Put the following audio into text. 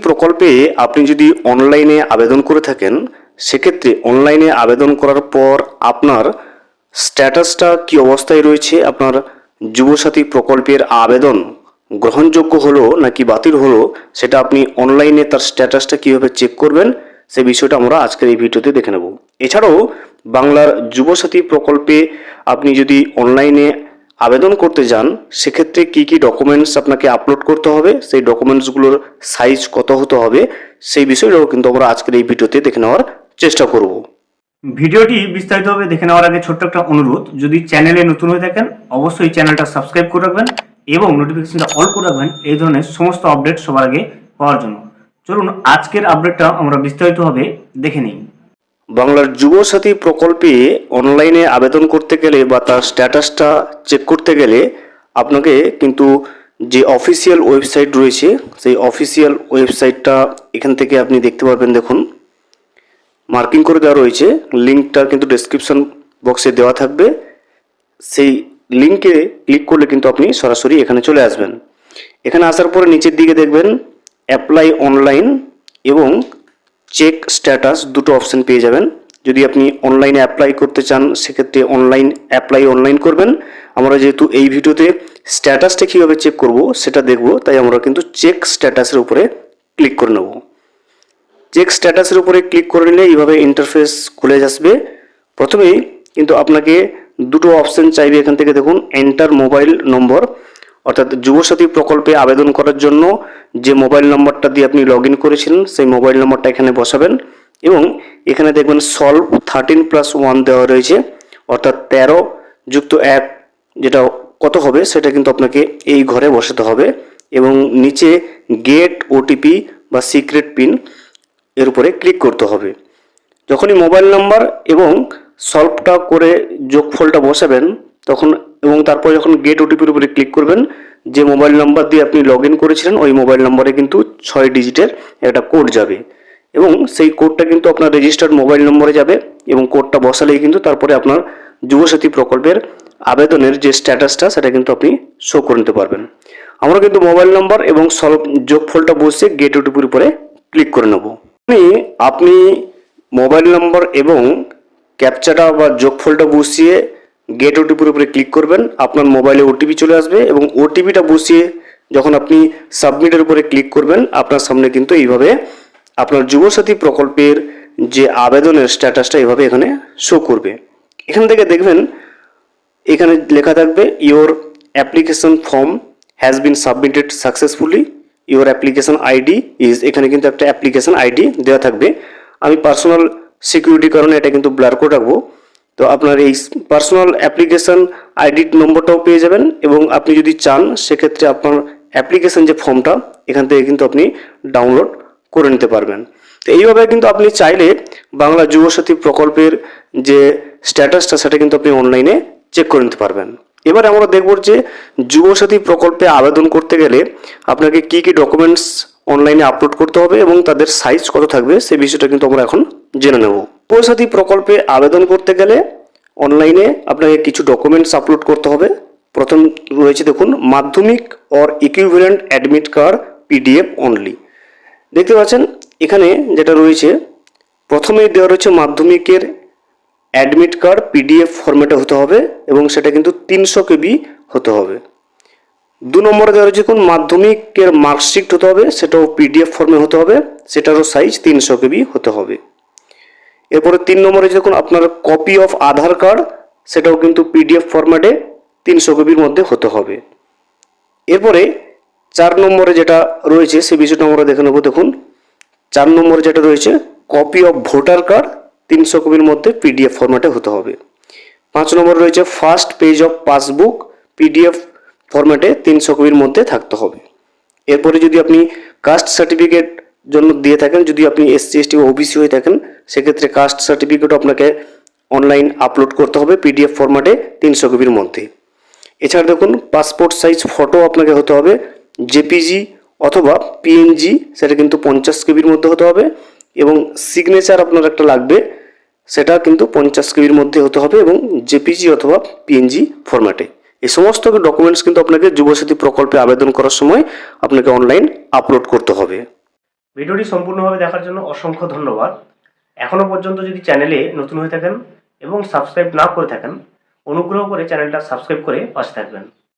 প্রকল্পে আপনি যদি অনলাইনে আবেদন করে থাকেন, সেক্ষেত্রে অনলাইনে আবেদন করার পর আপনার স্ট্যাটাসটা কী অবস্থায় রয়েছে, আপনার যুবসাথী প্রকল্পের আবেদন গ্রহণযোগ্য হলো নাকি বাতিল হলো, সেটা আপনি অনলাইনে তার স্ট্যাটাসটা কীভাবে চেক করবেন সে বিষয়টা আমরা আজকের এই ভিডিওতে দেখে নেব। এছাড়াও বাংলার যুবসাথী প্রকল্পে আপনি যদি অনলাইনে আবেদন করতে যান, সেক্ষেত্রে কী কী ডকুমেন্টস আপনাকে আপলোড করতে হবে, সেই ডকুমেন্টসগুলোর সাইজ কত হতে হবে, সেই বিষয়টাও কিন্তু আমরা আজকের এই ভিডিওতে দেখে নেওয়ার চেষ্টা করব। ভিডিওটি বিস্তারিতভাবে দেখে নেওয়ার আগে ছোট্ট একটা অনুরোধ, যদি চ্যানেলে নতুন হয়ে থাকেন অবশ্যই চ্যানেলটা সাবস্ক্রাইব করে রাখবেন এবং নোটিফিকেশনটা অল করে রাখবেন এই ধরনের সমস্ত আপডেট সবার আগে পাওয়ার জন্য। চলুন আজকের আপডেটটা আমরা বিস্তারিতভাবে দেখে নিই। বাংলার যুবসাথী প্রকল্পে অনলাইনে আবেদন করতে গেলে বা তার স্ট্যাটাসটা চেক করতে গেলে আপনাকে কিন্তু যে অফিসিয়াল ওয়েবসাইট রয়েছে, সেই অফিসিয়াল ওয়েবসাইটটা এখান থেকে আপনি দেখতে পারবেন। দেখুন, মার্কিং করে দেওয়া রয়েছে, লিঙ্কটা কিন্তু ডেসক্রিপশন বক্সে দেওয়া থাকবে। সেই লিঙ্কে ক্লিক করলে কিন্তু আপনি সরাসরি এখানে চলে আসবেন। এখানে আসার পরে নিচের দিকে দেখবেন অ্যাপ্লাই অনলাইন এবং চেক স্ট্যাটাস, দুটো অপশন পেয়ে যাবেন। যদি আপনি অনলাইনে অ্যাপ্লাই করতে চান, সেক্ষেত্রে অনলাইন করবেন। আমরা যেহেতু এই ভিডিওতে স্ট্যাটাসটা কীভাবে চেক করব সেটা দেখব, তাই আমরা কিন্তু চেক স্ট্যাটাসের উপরে ক্লিক করে নেব। চেক স্ট্যাটাসের উপরে ক্লিক করে নিলে এইভাবে ইন্টারফেস খুলে আসবে। প্রথমেই কিন্তু আপনাকে দুটো অপশন চাইবে এখান থেকে। দেখুন, এন্টার মোবাইল নম্বর, অর্থাৎ যুবসাথী প্রকল্পে আবেদন করার জন্য যে মোবাইল নম্বরটা দিয়ে আপনি লগ ইন করেছিলেন সেই মোবাইল নম্বরটা এখানে বসাবেন এবং এখানে দেখবেন সলভ 13+1 দেওয়া রয়েছে, অর্থাৎ 13+1 যেটা কত হবে সেটা কিন্তু আপনাকে এই ঘরে বসাতে হবে এবং নিচে গেট ওটিপি বা সিক্রেট পিন এর উপরে ক্লিক করতে হবে। যখনই মোবাইল নাম্বার এবং সলভটা করে যোগফলটা বসাবেন তখন, এবং তারপর যখন গেট ওটিপির উপরে ক্লিক করবেন, যে মোবাইল নাম্বার দিয়ে আপনি লগ ইন করেছিলেন ওই মোবাইল নাম্বারে কিন্তু 6 ডিজিটের একটা কোড যাবে এবং সেই কোডটা কিন্তু আপনার রেজিস্টার্ড মোবাইল নম্বরে যাবে এবং কোডটা বসালেই কিন্তু তারপরে আপনার যুবসাথী প্রকল্পের আবেদনের যে স্ট্যাটাসটা সেটা কিন্তু আপনি শো করে নিতে পারবেন। আমরা কিন্তু মোবাইল নাম্বার এবং সলভ যোগফলটা বসে গেট ওটিপির উপরে ক্লিক করে নেব। আপনি মোবাইল নম্বর এবং ক্যাপচাটা বা যোগফলটা বসিয়ে গেট ওটিপির উপরে ক্লিক করবেন, আপনার মোবাইলে ওটিপি চলে আসবে এবং ওটিপিটা বসিয়ে যখন আপনি সাবমিটের উপরে ক্লিক করবেন, আপনার সামনে কিন্তু এইভাবে আপনার যুবসাথী প্রকল্পের যে আবেদনের স্ট্যাটাসটা এইভাবে এখানে শো করবে। এখান থেকে দেখবেন এখানে লেখা থাকবে your application form has been submitted successfully, your application ID is, এখানে কিন্তু একটা অ্যাপ্লিকেশন আইডি দেওয়া থাকবে। আমি পার্সোনাল সিকিউরিটির কারণে এটা কিন্তু ব্লার করে রাখবো। তো আপনার এই পার্সোনাল অ্যাপ্লিকেশন আইডি নম্বরটাও পেয়ে যাবেন এবং আপনি যদি চান সেক্ষেত্রে আপনার অ্যাপ্লিকেশন যে ফর্মটা এখান থেকে কিন্তু আপনি ডাউনলোড করে নিতে পারবেন। তো এইভাবে কিন্তু আপনি চাইলে বাংলা যুবসাথী প্রকল্পের যে স্ট্যাটাসটা সেটা কিন্তু আপনি অনলাইনে চেক করে নিতে পারবেন। এবার আমরা দেখব যে যুবসাথী প্রকল্পে আবেদন করতে গেলে আপনাকে কি কি ডকুমেন্টস অনলাইনে আপলোড করতে হবে এবং তাদের সাইজ কত থাকবে সেই বিষয়টা কিন্তু আমরা এখন জেনে নেব। যুবসাথী প্রকল্পে আবেদন করতে গেলে অনলাইনে আপনাকে কিছু ডকুমেন্টস আপলোড করতে হবে। প্রথম রয়েছে দেখুন, মাধ্যমিক or equivalent admit card PDF only. দেখতে পাচ্ছেন এখানে যেটা রয়েছে, প্রথমেই দেওয়া রয়েছে মাধ্যমিকের অ্যাডমিট কার্ড পিডিএফ ফরম্যাটে হতে হবে এবং সেটা কিন্তু 300 কেবি হতে হবে। 2 নম্বরে দেওয়া রয়েছে কোন মাধ্যমিকের মার্কশিট হতে হবে, সেটাও পিডিএফ ফর্মে হতে হবে, সেটারও সাইজ 300 কেবি হতে হবে। এরপরে 3 নম্বরে দেখুন আপনার কপি অফ আধার কার্ড, সেটাও কিন্তু পিডিএফ ফরম্যাটে 300 কেবির মধ্যে হতে হবে। এরপরে 4 নম্বরে যেটা রয়েছে সেই বিষয়টা আমরা দেখে নেব। দেখুন 4 নম্বরে যেটা রয়েছে কপি অফ ভোটার কার্ড 300 কপির মধ্যে পিডিএফ ফরম্যাটে হতে হবে। 5 নম্বরে রয়েছে first page of passbook PDF ফরম্যাটে 300 কপির মধ্যে থাকতে হবে। এরপরে যদি আপনি কাস্ট সার্টিফিকেট জন্য দিয়ে থাকেন, যদি আপনি এসসি এসটি ওবিসি হয়ে থাকেন সেক্ষেত্রে কাস্ট সার্টিফিকেটও আপনাকে অনলাইন আপলোড করতে হবে পিডিএফ ফরম্যাটে 300 কপির মধ্যে। এছাড়া দেখুন পাসপোর্ট সাইজ ফটো আপনাকে হতে হবে, জেপিজি অথবা পিএনজি, সেটা কিন্তু 50 কেবির মধ্যে হতে হবে এবং সিগনেচার আপনার একটা লাগবে, সেটা কিন্তু 50 কেবির মধ্যে হতে হবে এবং জেপিজি অথবা পিএনজি ফরম্যাটে। এই সমস্ত ডকুমেন্টস কিন্তু আপনাকে যুবসাথী প্রকল্পে আবেদন করার সময় আপনাকে অনলাইন আপলোড করতে হবে। ভিডিওটি সম্পূর্ণভাবে দেখার জন্য অসংখ্য ধন্যবাদ। এখনও পর্যন্ত যদি চ্যানেলে নতুন হয়ে থাকেন এবং সাবস্ক্রাইব না করে থাকেন, অনুগ্রহ করে চ্যানেলটা সাবস্ক্রাইব করে পাশে থাকবেন।